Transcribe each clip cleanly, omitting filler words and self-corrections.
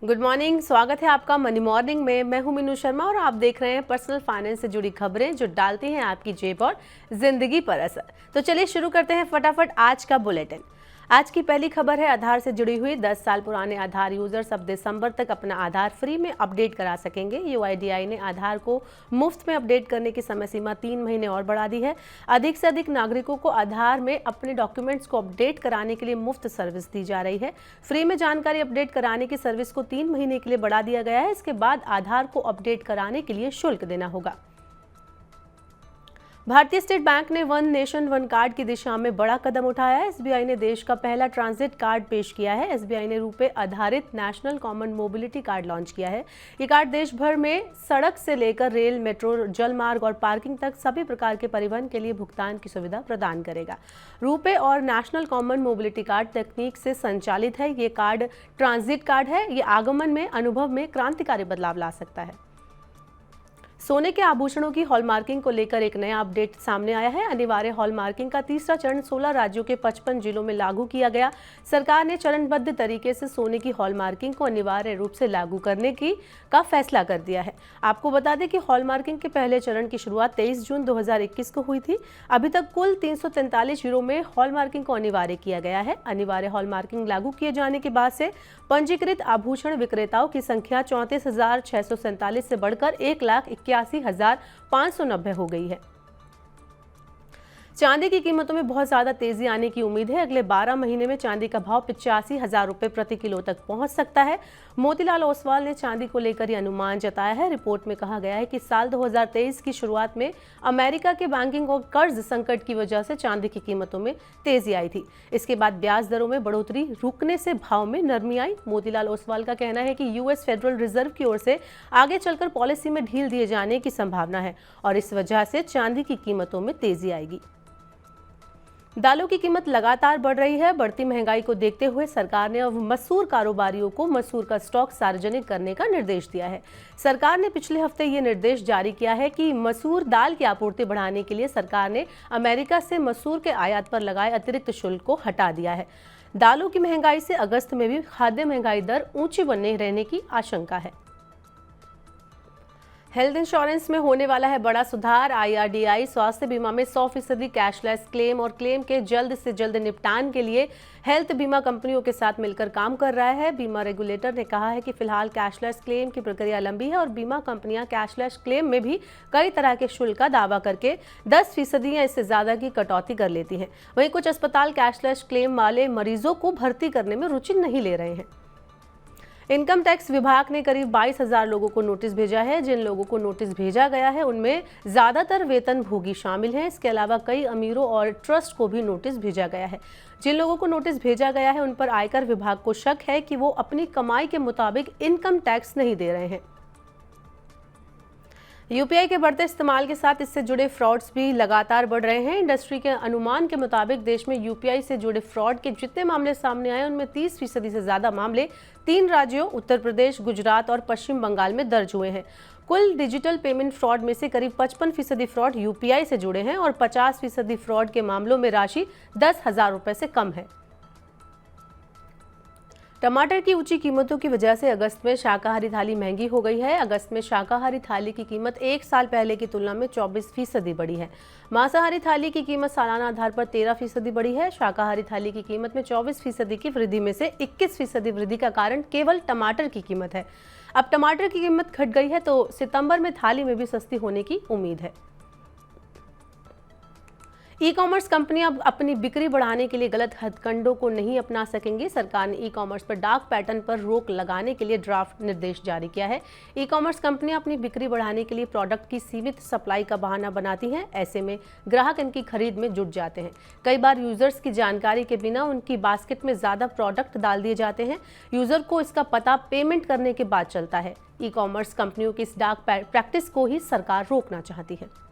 Good morning, स्वागत है आपका मनी मॉर्निंग में। मैं हूं मीनू शर्मा और आप देख रहे हैं पर्सनल फाइनेंस से जुड़ी खबरें जो डालती हैं आपकी जेब और जिंदगी पर असर। तो चलिए शुरू करते हैं फटाफट आज का बुलेटिन। आज की पहली खबर है आधार से जुड़ी हुई। 10 साल पुराने आधार यूजर्स अब दिसंबर तक अपना आधार फ्री में अपडेट करा सकेंगे। यूआईडीआई ने आधार को मुफ्त में अपडेट करने की समय सीमा 3 महीने और बढ़ा दी है। अधिक से अधिक नागरिकों को आधार में अपने डॉक्यूमेंट्स को अपडेट कराने के लिए मुफ्त सर्विस दी जा रही है। फ्री में जानकारी अपडेट कराने की सर्विस को 3 महीने के लिए बढ़ा दिया गया है। इसके बाद आधार को अपडेट कराने के लिए शुल्क देना होगा। भारतीय स्टेट बैंक ने वन नेशन वन कार्ड की दिशा में बड़ा कदम उठाया है। एसबीआई ने देश का पहला ट्रांजिट कार्ड पेश किया है। एसबीआई ने रुपए आधारित national common mobility card launch किया है। ये कार्ड देश भर में सड़क से लेकर रेल, मेट्रो, जलमार्ग और पार्किंग तक सभी प्रकार के परिवहन के लिए भुगतान की सुविधा प्रदान करेगा। रुपए और नेशनल कॉमन मोबिलिटी कार्ड तकनीक से संचालित है। ये कार्ड ट्रांजिट कार्ड है। ये आगमन में अनुभव में क्रांतिकारी बदलाव ला सकता है। सोने के आभूषणों की हॉलमार्किंग को लेकर एक नया अपडेट सामने आया है। अनिवार्य हॉलमार्किंग का तीसरा चरण 16 राज्यों के 55 जिलों में लागू किया गया। सरकार ने चरणबद्ध तरीके से सोने की हॉलमार्किंग को अनिवार्य रूप से लागू करने का फैसला कर दिया है। आपको बता दें कि हॉलमार्किंग के पहले चरण की शुरुआत 23 जून 2021 को हुई थी। अभी तक कुल 343 जिलों में हॉलमार्किंग को अनिवार्य किया गया है। अनिवार्य हॉलमार्किंग लागू किए जाने के बाद से पंजीकृत आभूषण विक्रेताओं की संख्या 34,647 से बढ़कर 1,81,590 हो गई है। चांदी की कीमतों में बहुत ज्यादा तेजी आने की उम्मीद है। अगले 12 महीने में चांदी का भाव 85,000 रुपए प्रति किलो तक पहुंच सकता है। मोतीलाल ओसवाल ने चांदी को लेकर यह अनुमान जताया है। रिपोर्ट में कहा गया है कि साल 2023 की शुरुआत में अमेरिका के बैंकिंग और कर्ज संकट की वजह से चांदी की कीमतों में तेजी आई थी। इसके बाद ब्याज दरों में बढ़ोतरी रुकने से भाव में नरमी आई। मोतीलाल ओसवाल का कहना है कि यूएस फेडरल रिजर्व की ओर से आगे चलकर पॉलिसी में ढील दिए जाने की संभावना है और इस वजह से चांदी की कीमतों में तेजी आएगी। दालों की कीमत लगातार बढ़ रही है। बढ़ती महंगाई को देखते हुए सरकार ने अब मसूर कारोबारियों को मसूर का स्टॉक सार्वजनिक करने का निर्देश दिया है। सरकार ने पिछले हफ्ते ये निर्देश जारी किया है कि मसूर दाल की आपूर्ति बढ़ाने के लिए सरकार ने अमेरिका से मसूर के आयात पर लगाए अतिरिक्त शुल्क को हटा दिया है। दालों की महंगाई से अगस्त में भी खाद्य महंगाई दर ऊंची बने रहने की आशंका है। हेल्थ इंश्योरेंस में होने वाला है बड़ा सुधार। आईआरडीआई स्वास्थ्य बीमा में 100% कैशलेस क्लेम और क्लेम के जल्द से जल्द निपटान के लिए हेल्थ बीमा कंपनियों के साथ मिलकर काम कर रहा है। बीमा रेगुलेटर ने कहा है कि फिलहाल कैशलेस क्लेम की प्रक्रिया लंबी है और बीमा कंपनियां कैशलेस क्लेम में भी कई तरह के शुल्क का दावा करके 10% या इससे ज्यादा की कटौती कर लेती हैं। वहीं कुछ अस्पताल कैशलेस क्लेम वाले मरीजों को भर्ती करने में रुचि नहीं ले रहे हैं। इनकम टैक्स विभाग ने करीब 22,000 लोगों को नोटिस भेजा है। जिन लोगों को नोटिस भेजा गया है उनमें ज्यादातर वेतनभोगी शामिल हैं। इसके अलावा कई अमीरों और ट्रस्ट को भी नोटिस भेजा गया है। जिन लोगों को नोटिस भेजा गया है उन पर आयकर विभाग को शक है कि वो अपनी कमाई के मुताबिक इनकम टैक्स नहीं दे रहे हैं। यूपीआई के बढ़ते इस्तेमाल के साथ इससे जुड़े फ्रॉड्स भी लगातार बढ़ रहे हैं। इंडस्ट्री के अनुमान के मुताबिक देश में यूपीआई से जुड़े फ्रॉड के जितने मामले सामने आए उनमें 30% से ज्यादा मामले 3 राज्यों उत्तर प्रदेश, गुजरात और पश्चिम बंगाल में दर्ज हुए हैं। कुल डिजिटल पेमेंट फ्रॉड में से करीब 55% फ्रॉड यूपीआई से जुड़े हैं और 50% फ्रॉड के मामलों में राशि 10,000 रुपए से कम है। टमाटर की ऊंची कीमतों की वजह से अगस्त में शाकाहारी थाली महंगी हो गई है। अगस्त में शाकाहारी थाली की कीमत 1 साल पहले की तुलना में 24% बढ़ी है। मांसाहारी थाली की कीमत सालाना आधार पर 13% बढ़ी है। शाकाहारी थाली की कीमत में 24% की वृद्धि में से 21% वृद्धि का कारण केवल टमाटर की कीमत है। अब टमाटर की कीमत घट गई है तो सितंबर में थाली में भी सस्ती होने की उम्मीद है। ई कॉमर्स कंपनियां अब अपनी बिक्री बढ़ाने के लिए गलत हथकंडों को नहीं अपना सकेंगी। सरकार ने ई कॉमर्स पर डार्क पैटर्न पर रोक लगाने के लिए ड्राफ्ट निर्देश जारी किया है। ई कॉमर्स कंपनियां अपनी बिक्री बढ़ाने के लिए प्रोडक्ट की सीमित सप्लाई का बहाना बनाती हैं। ऐसे में ग्राहक इनकी खरीद में जुट जाते हैं। कई बार यूजर्स की जानकारी के बिना उनकी बास्केट में ज्यादा प्रोडक्ट डाल दिए जाते हैं। यूजर को इसका पता पेमेंट करने के बाद चलता है। ई कॉमर्स कंपनियों की इस डार्क प्रैक्टिस को ही सरकार रोकना चाहती है।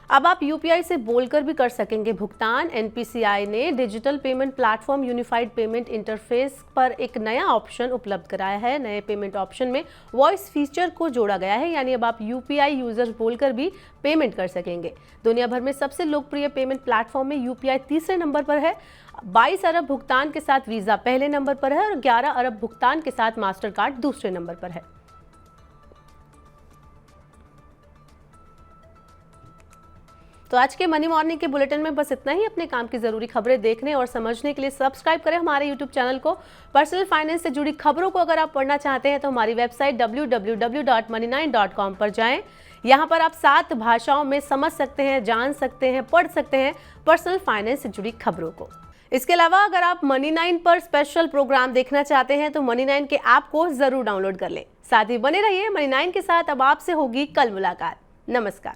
अब आप यूपीआई से बोलकर भी कर सकेंगे भुगतान। एनपीसीआई ने digital payment platform unified payment interface पर एक नया ऑप्शन उपलब्ध कराया है। नए पेमेंट ऑप्शन में वॉइस फीचर को जोड़ा गया है, यानी अब आप यूपीआई यूजर्स बोलकर भी पेमेंट कर सकेंगे। दुनिया भर में सबसे लोकप्रिय पेमेंट प्लेटफॉर्म में यूपीआई तीसरे नंबर पर है। 22 अरब भुगतान के साथ वीजा पहले नंबर पर है और 11 अरब भुगतान के साथ मास्टर कार्ड दूसरे नंबर पर है। तो आज के मनी मॉर्निंग के बुलेटिन में बस इतना ही। अपने काम की जरूरी खबरें देखने और समझने के लिए सब्सक्राइब करें हमारे यूट्यूब चैनल को। पर्सनल फाइनेंस से जुड़ी खबरों को अगर आप पढ़ना चाहते हैं तो हमारी वेबसाइट www.money9.com पर जाएं। यहाँ पर आप 7 भाषाओं में समझ सकते हैं, जान सकते हैं, पढ़ सकते हैं पर्सनल फाइनेंस से जुड़ी खबरों को। इसके अलावा अगर आप Money9 पर स्पेशल प्रोग्राम देखना चाहते हैं तो Money9 के ऐप को जरूर डाउनलोड कर लें। साथ ही बने रहिए Money9 के साथ। अब आपसे होगी कल मुलाकात। नमस्कार।